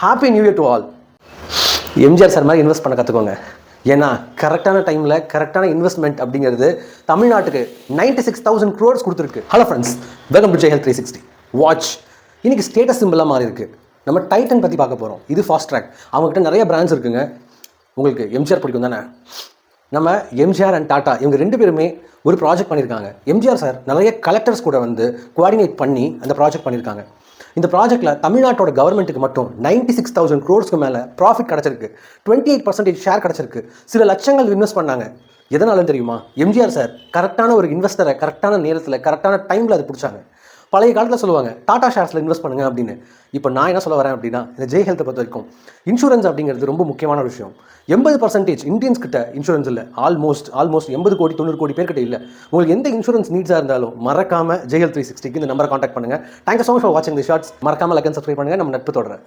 Happy new year to all. MGR sir மாதிரி invest பண்ண கற்றுக்கோங்க. ஏன்னா கரெக்டான டைமில் கரெக்டான இன்வெஸ்ட்மெண்ட் அப்படிங்கிறது தமிழ்நாட்டுக்கு 96,000 crores கொடுத்துருக்கு. Hello friends, welcome to Jai health 360. Watch இன்னைக்கு ஸ்டேட்டஸ் சிம்பிளாக மாறி இருக்கு. நம்ம டைட்டன் பற்றி பார்க்க போகிறோம். இது ஃபாஸ்ட் ட்ராக். அவங்ககிட்ட நிறைய பிராண்ட்ஸ் இருக்குங்க. உங்களுக்கு எம்ஜிஆர் பிடிக்கும் தானே? நம்ம எம்ஜிஆர் அண்ட் டாடா இவங்க ரெண்டு பேருமே ஒரு ப்ராஜெக்ட் பண்ணியிருக்காங்க. எம்ஜிஆர் சார் நிறைய கலெக்டர்ஸ் கூட வந்து கோஆர்டினேட் பண்ணி அந்த ப்ராஜெக்ட் பண்ணியிருக்காங்க. இந்த ப்ராஜெக்ட்டில் தமிழ்நாட்டோட கவர்மெண்ட்டுக்கு மட்டும் 96,000 crores மேலே ப்ராஃபிட் கிடச்சிருக்கு. 28% ஷேர் கிடச்சிருக்கு. சில லட்சங்கள் இன்வெஸ்ட் பண்ணாங்க. எதனாலும் தெரியுமா? எம்ஜிஆர் சார் கரெக்டான ஒரு இன்வெஸ்டரை கரெக்டான நேரத்தில் கரெக்டான டைமில் அது பிடிச்சாங்க. பழைய காலத்தில் சொல்லுவாங்க டாடா ஷேர்ஸில் இன்வெஸ்ட் பண்ணுங்க அப்படின்னு. இப்போ நான் என்ன சொல்ல வரேன் அப்படின்னா, இந்த ஜெய் ஹெல்த்தை பொறுத்த வரைக்கும் இன்சூரன்ஸ் அப்படிங்கிறது ரொம்ப முக்கியமான விஷயம். 80% இந்தியன்ஸ் கிட்ட இன்சூரன்ஸ் இல்லை. ஆல்மோஸ்ட் 80 கோடி 90 கோடி பேர் கிட்ட இல்லை. உங்களுக்கு எந்த இன்சூரன்ஸ் நீட்ஸாக இருந்தாலும் மறக்காம ஜெய் ஹெல்த் 360 இந்த நம்பரை காண்டாக்ட் பண்ணுங்க. தேங்க்யூ ஸோ மச் ஃபார் வாட்சிங் தி ஷார்ட்ஸ். மறக்காம லைக் அண்ட் சப்ஸ்கிரைப் பண்ணுங்க. நம்ம நட்பு தொடர